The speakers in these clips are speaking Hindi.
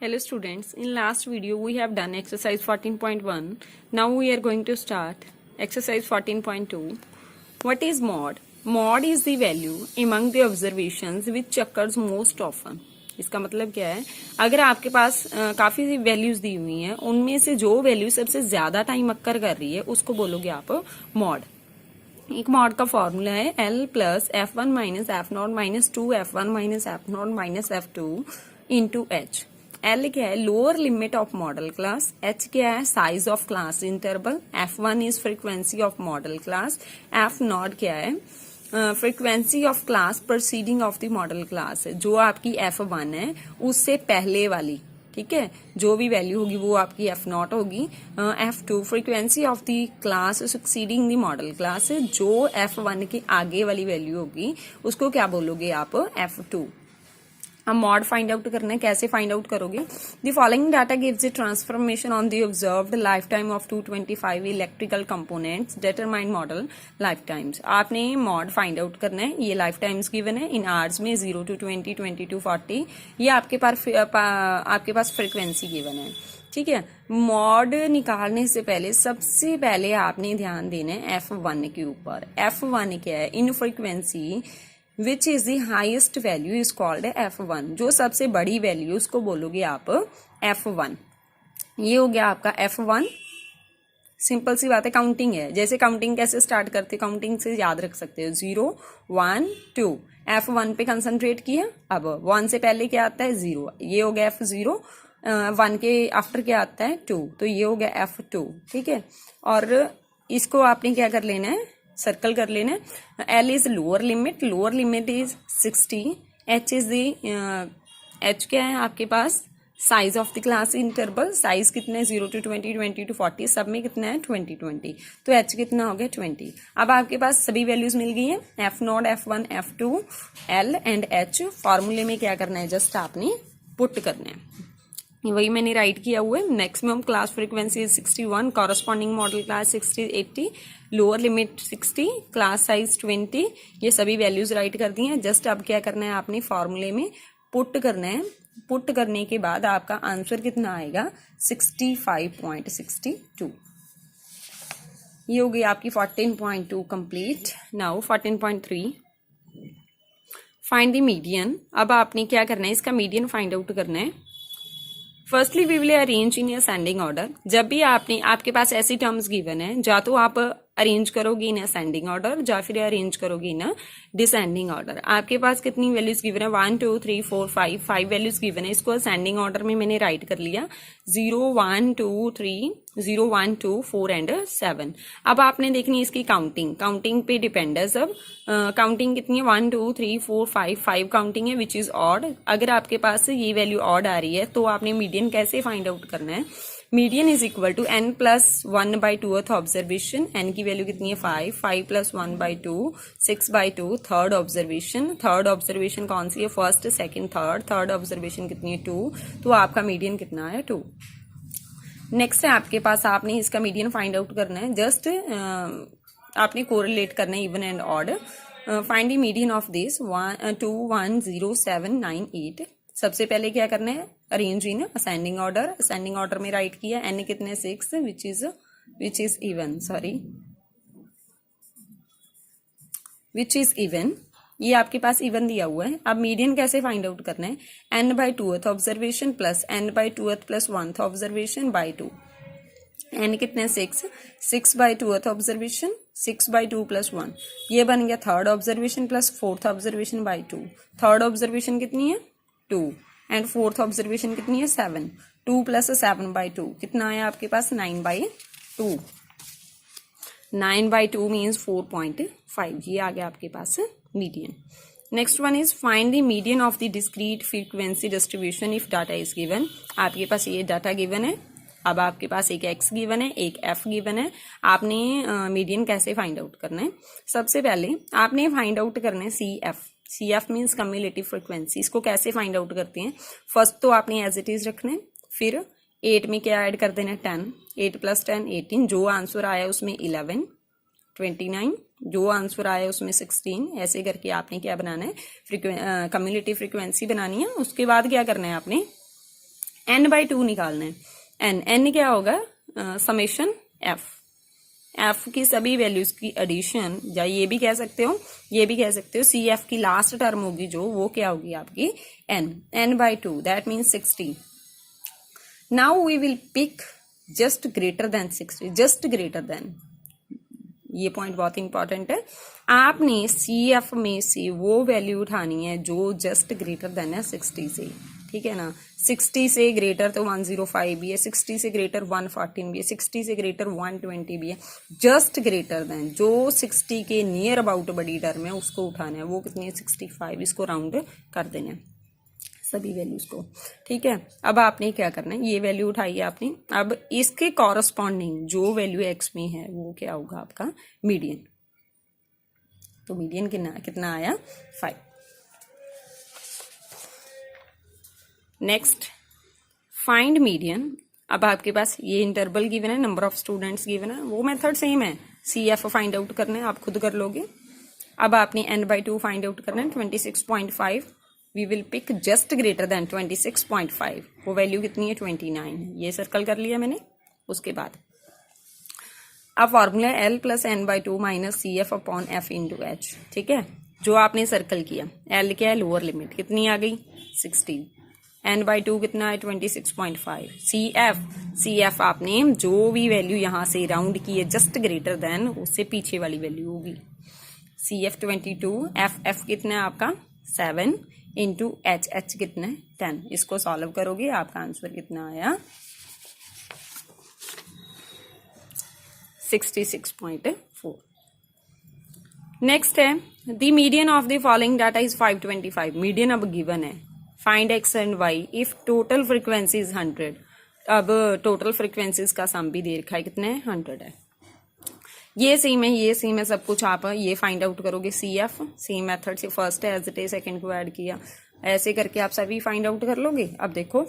Hello students, in last video we have done exercise 14.1. Now we are going to start exercise 14.2. What is mod? Mod is the value among the observations which occurs most often. इसका मतलब क्या है, अगर आपके पास काफी वैल्यूज दी हुई हैं, उनमें से जो वैल्यू सबसे ज्यादा टाइम अक्कर कर रही है उसको बोलोगे आप मॉड। एक मॉड का फॉर्मूला है L plus F1 minus F0 minus 2 F1 minus F0 minus F2 into H। L क्या है, lower limit of model class. H क्या है, size of class interval. F1 is frequency of model class. F0 क्या है, frequency of class proceeding of the model class है, जो आपकी F1 है उससे पहले वाली। ठीक है, जो भी वैल्यू होगी वो आपकी F0 होगी। F2 frequency of the class succeeding the model class है, जो F1 के आगे वाली वैल्यू होगी उसको क्या बोलोगे आप, F2। अब मॉड फाइंड आउट करना है, कैसे फाइंड आउट करोगे। The following data gives the transformation on the observed life time of 225 electrical components, determine model life times. आपने मॉड फाइंड आउट करना है, ये लाइफ टाइम्स गिवन है इन आवर्स में 0 to 20, 20 to 40। ये आपके पास फ्रीक्वेंसी गिवन है। ठीक है, मॉड निकालने से पहले सबसे पहले आपने ध्यान देना है F1 के ऊपर। F1 क्या है, in frequency which is the highest value is called F1। जो सबसे बड़ी वैल्यू उसको बोलोगे आप F1। ये हो गया आपका F1। सिंपल सी बात है, काउंटिंग है। जैसे काउंटिंग कैसे स्टार्ट करते, काउंटिंग से याद रख सकते हो, 0 1 2। F1 पे कंसंट्रेट किया, अब 1 से पहले क्या आता है 0, ये हो गया F0। 1 के आफ्टर क्या आता है 2, तो ये हो गया F2। ठीक है, और इसको आपने क्या कर लेना है, सर्कल कर लेना है। L is lower limit is 60। H is H क्या है आपके पास, size of the class interval. Size कितना है, 0 to 20, 20 to 40, सब में कितना है 20, 20। तो H कितना हो गया 20। अब आपके पास सभी वैल्यूज मिल गई है, F0, F1, F2, L and H। फॉर्मूले में क्या करना है, जस्ट आपने पुट करना है, वही मैंने राइट किया हुआ है। Maximum class frequency is 61, corresponding model class 60, 80, lower limit 60, class size 20। ये सभी वैल्यूज राइट कर दी हैं। जस्ट अब क्या करना है, आपने फॉर्मूले में पुट करना है। पुट करने के बाद आपका आंसर कितना आएगा, 65.62। ये हो गई आपकी 14.2 complete. Now 14.3, find the median. अब आपने क्या करना है, इसका मीडियन फाइंड आउट करना है। Firstly we will arrange in ascending order. जब भी आपके पास ऐसी टर्म्स गिवन है, या तो आप अरेंज करोगे इन असेंडिंग ऑर्डर या फिर अरेंज करोगे इन डिसेंडिंग ऑर्डर। आपके पास कितनी वैल्यूज गिवन है, 1 2 3 4 5 वैल्यूज गिवन है। इसको असेंडिंग ऑर्डर में मैंने राइट कर लिया, 0 1 2 3, 0 1 2 4 एंड 7। अब आपने देखनी है इसकी काउंटिंग पे डिपेंड है सब। काउंटिंग कितनी है, 1 2 3 4 5 काउंटिंग है विच इज ऑड। अगर आपके पास ये वैल्यू ऑड आ रही है तो आपने मीडियन कैसे फाइंड आउट करना है। Median is equal to n plus 1/2th observation. n की वैल्यू कितनी है 5 प्लस 1/2, 6/2 थर्ड ऑब्जर्वेशन कौन सी है, फर्स्ट सेकंड थर्ड ऑब्जर्वेशन कितनी है 2, तो आपका मीडियन कितना है 2। नेक्स्ट है आपके पास, आपने इसका मीडियन फाइंड आउट करना है। जस्ट आपने कोरिलेट करना है even and odd. Find the median of this 2 1 0 7 9 8। सबसे पहले क्या करना है, arrange in ascending order. Ascending order में राइट किया, n कितने 6 विच इज इवन। ये आपके पास इवन दिया हुआ है। अब मीडियन कैसे फाइंड आउट करना है, n/2th observation plus n/2th plus 1th observation by 2। n कितने 6/2th ऑब्जर्वेशन, 6/2 प्लस 1, ये बन गया third observation plus 4th observation by 2। Third observation कितनी है 2 एंड 4th ऑब्जर्वेशन कितनी है 7। 2 प्लस 7/2 कितना आया आपके पास 9/2। 9/2 मीन्स 4.5। ये आ गया आपके पास median. Next one is find the median of the discrete frequency distribution if data is given. आपके पास ये डाटा गिवन है। अब आपके पास एक x गिवन है, एक f गिवन है। आपने मीडियन कैसे फाइंड आउट करना है, सबसे पहले आपने फाइंड आउट करना है CF मीन्स कम्युलेटिव फ्रीक्वेंसी। इसको कैसे फाइंड आउट करते हैं, फर्स्ट तो आपने एज इट इज रखना है, फिर 8 में क्या ऐड कर देना है 10, 8 प्लस 10 18, जो आंसर आया उसमें 11 29, जो आंसर आया उसमें 16। ऐसे करके आपने क्या बनाना है, कम्युलेटिव फ्रीक्वेंसी बनानी है। उसके बाद क्या करना है, आपने n/2 निकालना है। n क्या होगा, समेशन f की सभी वैल्यूज की एडिशन, या ये भी कह सकते हो CF की लास्ट टर्म होगी जो, वो क्या होगी आपकी n/2, that means 60। Now we will pick just greater than 60, just greater than, ये पॉइंट बहुत इंपॉर्टेंट है। आपने CF में से वो वैल्यू उठानी है जो जस्ट ग्रेटर देन है 60 से, ठीक है ना। 60 से ग्रेटर तो 105 भी है, 60 से ग्रेटर 114 भी है, 60 से ग्रेटर 120 भी है। जस्ट ग्रेटर देन जो 60 के नियर अबाउट बड़ी टर्म है उसको उठाना है, वो कितनी है 65, इसको राउंड कर देना है सभी वैल्यूज को, ठीक है। अब आपने क्या करना है, ये वैल्यू उठाई आपने, अब इसके कॉरस्पॉन्डिंग जो वैल्यू x में है वो क्या होगा आपका मीडियन। तो मीडियन कितना आया 5। Next find median. अब आपके पास ये इंटरवल गिवन है, नंबर ऑफ स्टूडेंट्स गिवन है, वो मेथड सेम है, CF फाइंड आउट करना है, आप खुद कर लोगे। अब आपने n/2 फाइंड आउट करना है 26.5, we will pick just greater than 26.5, वो वैल्यू कितनी है 29 है, ये सर्कल कर लिया मैंने। उसके बाद अब formula L + n/2 - CF upon F into H, ठीक है। जो आपने सर्कल किया, L क्या है लोअर लिमिट, कितनी आ गई 60, n/2 कितना है 26.5, CF आपने जो भी वैल्यू यहाँ से राउंड की है जस्ट ग्रेटर देन, उससे पीछे वाली वैल्यू होगी। CF 22, F कितना है आपका 7 इंटू H कितना है 10। इसको सॉल्व करोगे आपका आंसर कितना आया 66.4। नेक्स्ट है the median of the following data is 525। Median अब गिवन है, find x and y if total frequency is 100। अब टोटल फ्रीक्वेंसीज का सम भी दे रखा है, कितने 100 है। ये सेम है सब कुछ, आप ये फाइंड आउट करोगे CF सेम मेथड से, फर्स्ट है एज इट इज, सेकंड को ऐड किया, ऐसे करके आप सभी फाइंड आउट कर लोगे। अब देखो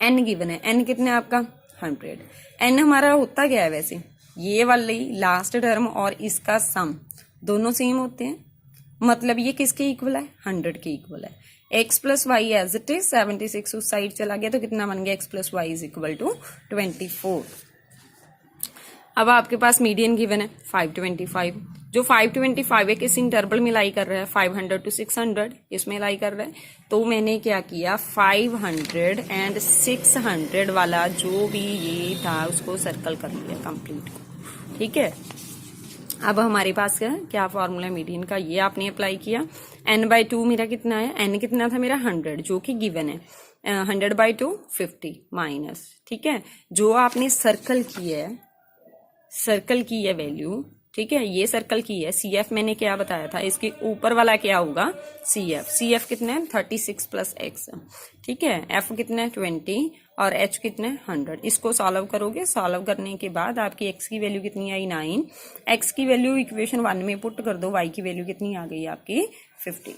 n गिवन है, n कितना है आपका 100। n हमारा होता क्या है वैसे, ये वाली लास्ट टर्म और इसका सम दोनों सेम होते हैं, मतलब ये किसके इक्वल है 100 के इक्वल है। x + y as it is 76 उस साइड चला गया तो कितना बन गया x + y = 24। अब आपके पास मीडियन गिवन है 525, जो 525 है किस इंटरवल में लाई कर रहा है 500 to 600, इसमें लाई कर रहा है। तो मैंने क्या किया 500 एंड 600 वाला जो भी ये था उसको सर्कल कर लिया कंप्लीट, ठीक है। अब हमारे पास क्या फॉर्मूला मीडियन का, ये आपने अप्लाई किया। n/2 मेरा कितना है, n कितना था मेरा 100 जो कि गिवन है, 100/2 50 माइनस, ठीक है। जो आपने सर्कल की है वैल्यू, ठीक है, ये सर्कल की है। CF मैंने क्या बताया था, इसके ऊपर वाला क्या होगा CF कितना है 36 + x, ठीक है। F कितना है 20 और H कितना है 100। इसको सॉल्व करोगे, सॉल्व करने के बाद आपकी x की वैल्यू कितनी आई 9, x की वैल्यू इक्वेशन 1 में पुट कर दो, y की वैल्यू कितनी आ गई आपकी 15।